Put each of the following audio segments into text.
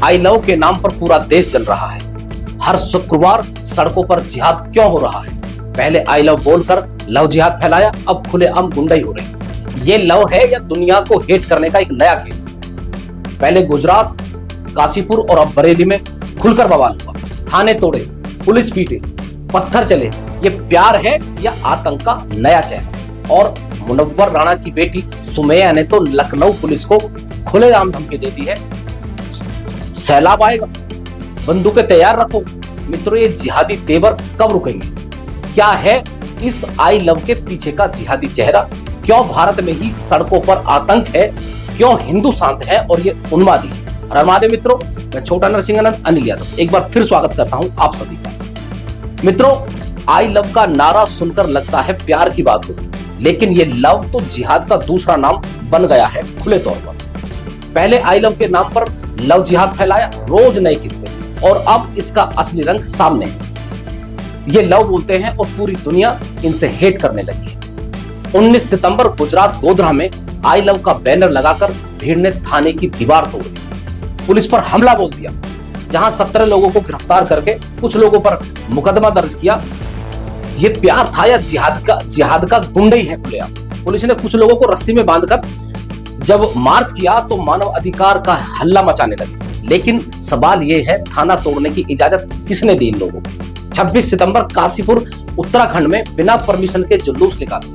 I love के नाम पर पूरा देश चल रहा है। हर शुक्रवार सड़कों पर जिहाद क्यों हो रहा है? पहले आई लव बोलकर लव जिहाद फैलाया, अब खुलेआम गुंडाई हो रही। ये लव है या दुनिया को हेट करने का एक नया खेल? पहले गुजरात, काशीपुर और अब बरेली में खुलकर बवाल हुआ। थाने तोड़े, पुलिस पीटे, पत्थर चले। ये प्यार है या आतंक का नया चेहरा? और मुनव्वर राणा की बेटी सुमैया ने तो लखनऊ पुलिस को खुलेआम धमकी दे दी है, सैलाब आएगा, बंदूकें तैयार रखो। मित्रों, ये जिहादी तेवर कब रुकेंगे? क्या है इस आई लव के पीछे का जिहादी चेहरा? क्यों भारत में ही सड़कों पर आतंक है? क्यों हिंदू शांत है और ये उन्मादी है? हर महादेव मित्रों, मैं छोटा नरसिंहानंद अनिल यादव एक बार फिर स्वागत करता हूं आप सभी का। मित्रों, आई लव का नारा सुनकर लगता है प्यार की बात हो, लेकिन ये लव तो जिहाद का दूसरा नाम बन गया है खुले तौर पर। पहले आई लव के नाम पर लव जिहाद फैलाया, रोज नए किस्से, और अब इसका असली रंग सामने है। ये लव बोलते हैं और पूरी दुनिया इनसे हेट करने लगी है। 19 सितंबर गुजरात गोधरा में आई लव का बैनर लगाकर भीड़ ने थाने की दीवार तोड़ दी, पुलिस पर हमला बोल दिया, जहां 17 लोगों को गिरफ्तार करके कुछ लोगों पर मुकदमा दर्ज किया। ये प्यार था या जिहाद का गुंडई है खुलेआम? पुलिस ने कुछ लोगों को रस्सी में बांधकर जब मार्च किया तो मानव अधिकार का हल्ला मचाने लगे। लेकिन सवाल यह है, थाना तोड़ने की इजाजत किसने दी इन लोगों को? 26 सितंबर काशीपुर उत्तराखंड में बिना परमिशन के जुलूस निकाले,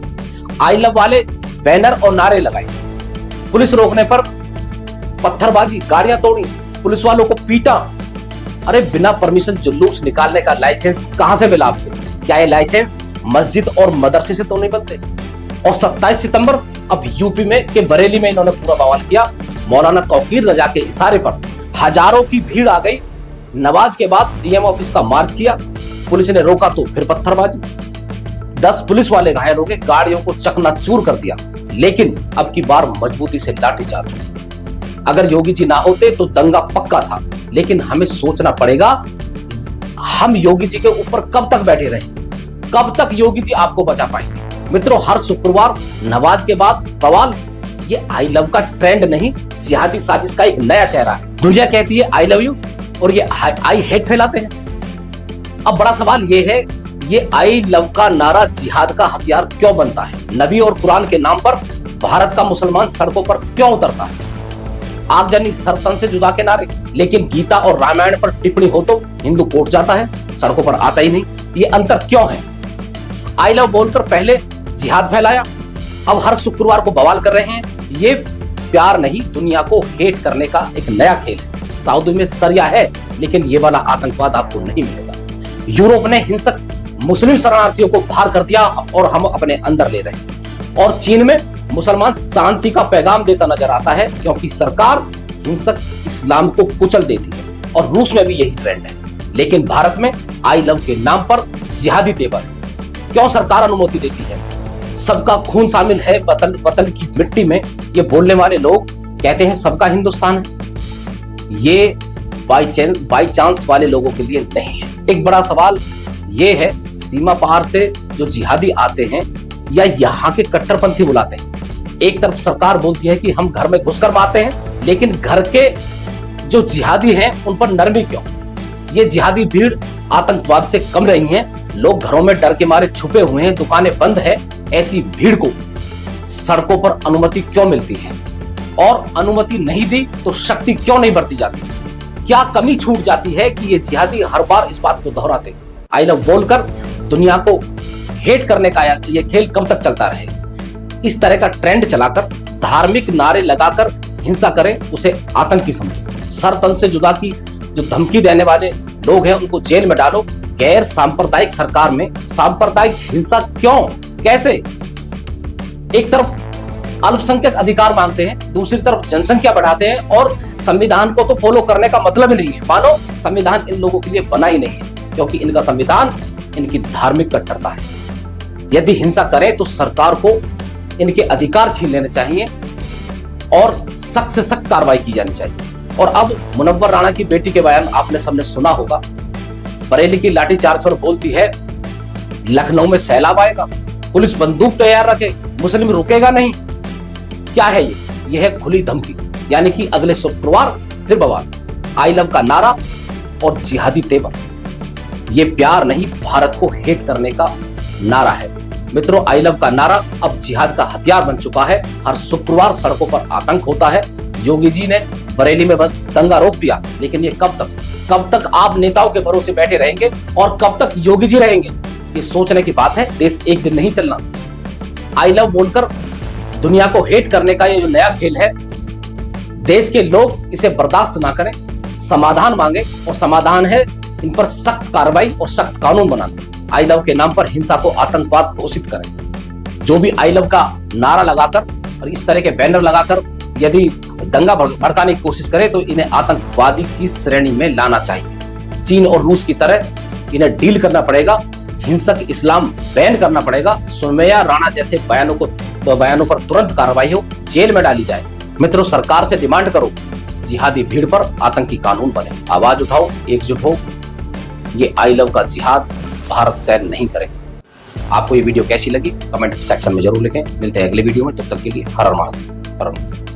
आई लव वाले बैनर और नारे लगाए, पुलिस रोकने पर पत्थरबाजी, गाड़ियां तोड़ी, पुलिस वालों को पीटा। अरे बिना परमिशन जुलूस निकालने का लाइसेंस कहां से मिला आपको? क्या ये लाइसेंस मस्जिद और मदरसे से तो नहीं बनते? और 27 सितंबर अब यूपी में के बरेली में इन्होंने पूरा बवाल किया। मौलाना तौकीर रजा के इशारे पर हजारों की भीड़ आ गई। नमाज के बाद डीएम ऑफिस का मार्च किया, पुलिस ने रोका तो फिर पत्थरबाजी, 10 पुलिस वाले घायल हो गए, गाड़ियों को चकनाचूर कर दिया। लेकिन अब की बार मजबूती से लाठीचार्ज। अगर योगी जी ना होते तो दंगा पक्का था, लेकिन हमें सोचना पड़ेगा हम योगी जी के ऊपर कब तक बैठे रहेंगे? कब तक योगी जी आपको बचा पाएंगे? मित्रों, हर शुक्रवार नमाज के बाद बवाल, ये आई लव का ट्रेंड नहीं, जिहादी साजिश का एक नया चेहरा है। दुनिया कहती है आई लव यू और ये आई हेट फैलाते हैं। अब बड़ा सवाल ये है, ये आई लव का नारा जिहाद का हथियार क्यों बनता है? नबी और कुरान के नाम पर भारत का मुसलमान सड़कों पर क्यों उतरता है? आगजनी, सरतन से जुदा के नारे, लेकिन गीता और रामायण पर टिप्पणी हो तो हिंदू कोर्ट जाता है, सड़कों पर आता ही नहीं। ये अंतर क्यों है? आई लव बोलकर पहले जिहाद फैलाया, अब हर शुक्रवार को बवाल कर रहे हैं। ये प्यार नहीं, दुनिया को हेट करने का एक नया खेल है। सऊदी में सरिया है, लेकिन ये वाला आतंकवाद आपको नहीं मिलेगा। यूरोप ने हिंसक मुस्लिम शरणार्थियों को बाहर कर दिया और हम अपने अंदर ले रहे हैं। और चीन में मुसलमान शांति का पैगाम देता नजर आता है, क्योंकि सरकार हिंसक इस्लाम को कुचल देती है। और रूस में भी यही ट्रेंड है। लेकिन भारत में आई लव के नाम पर जिहादी तेवर है। क्यों सरकार अनुमति देती है? सबका खून शामिल है वतन की मिट्टी में, ये बोलने वाले लोग कहते हैं सबका हिंदुस्तान है। ये बाई चांस वाले लोगों के लिए नहीं है। एक बड़ा सवाल ये है, सीमा पार से जो जिहादी आते हैं या यहाँ के कट्टरपंथी बुलाते हैं। एक तरफ सरकार बोलती है कि हम घर में घुसकर मारते हैं, लेकिन घर के जो जिहादी हैं उन पर नरमी क्यों? ये जिहादी भीड़ आतंकवाद से कम रही है। लोग घरों में डर के मारे छुपे हुए हैं, दुकानें बंद है। ऐसी भीड़ को सड़कों पर अनुमति क्यों मिलती है? और अनुमति नहीं दी तो शक्ति क्यों नहीं बरती जाती? क्या कमी छूट जाती है कि ये जिहादी हर बार इस बात को दोहराते? आई लव बोलकर दुनिया को हेट करने का ये खेल कब तक चलता रहेगा? इस तरह का ट्रेंड चलाकर, धार्मिक नारे लगाकर हिंसा करें, उसे आतंकी समझो। सर तन से जुदा की जो धमकी देने वाले लोग हैं उनको जेल में डालो। गैर सांप्रदायिक सरकार में सांप्रदायिक हिंसा क्यों? कैसे? एक तरफ अल्पसंख्यक अधिकार मांगते हैं, दूसरी तरफ जनसंख्या बढ़ाते हैं, और संविधान को तो फॉलो करने का मतलब ही नहीं है। मानो संविधान इन लोगों के लिए बना ही नहीं है, क्योंकि इनका संविधान इनकी धार्मिक कट्टरता है। यदि हिंसा करें तो सरकार को इनके अधिकार छीन लेने चाहिए और सख्त से सख्त कार्रवाई की जानी चाहिए। और अब मुनव्वर राणा की बेटी के बयान आपने सबने सुना होगा। बरेली की लाठीचार्ज पर बोलती है लखनऊ में सैलाब आएगा, पुलिस बंदूक तैयार रखे, मुस्लिम रुकेगा नहीं। क्या है ये? यह है खुली धमकी, यानी कि अगले शुक्रवार फिर बवाल। आई लव का नारा और जिहादी तेवर, ये प्यार नहीं भारत को हेट करने का नारा है। मित्रों, आई लव का नारा अब जिहाद का हथियार बन चुका है। हर शुक्रवार सड़कों पर आतंक होता है। योगी जी ने बरेली में दंगा रोक दिया, लेकिन ये कब तक आप नेताओं के भरोसे बैठे रहेंगे और कब तक योगी जी रहेंगे? ये सोचने की बात है। देश एक दिन नहीं चलना। आई लव बोलकर दुनिया को हेट करने का ये जो नया खेल है, देश के लोग इसे बर्दाश्त ना करें, समाधान मांगे, और समाधान है इन पर सख्त कार्रवाई और सख्त कानून बनाना। आई लव के नाम पर हिंसा को आतंकवाद घोषित करें। जो भी आई लव का नारा लगाकर और इस तरह के बैनर लगाकर यदि दंगा भड़काने की कोशिश करे तो इन्हें आतंकवादी की श्रेणी में लाना चाहिए। चीन और रूस की तरह इन्हें डील करना पड़ेगा। हिंसक इस्लाम बैन करना पड़ेगा। सुमैया राणा जैसे बयानों पर तुरंत कार्रवाई हो, जेल में डाली जाए। मित्रों, सरकार से डिमांड करो, जिहादी भीड़ पर आतंकी कानून बने। आवाज उठाओ, एकजुट हो। ये आई लव का जिहाद भारत सहन नहीं करेगा। आपको ये वीडियो कैसी लगी कमेंट सेक्शन में जरूर लिखें। मिलते हैं अगले वीडियो में, तब तक के लिए हर हर महादेव।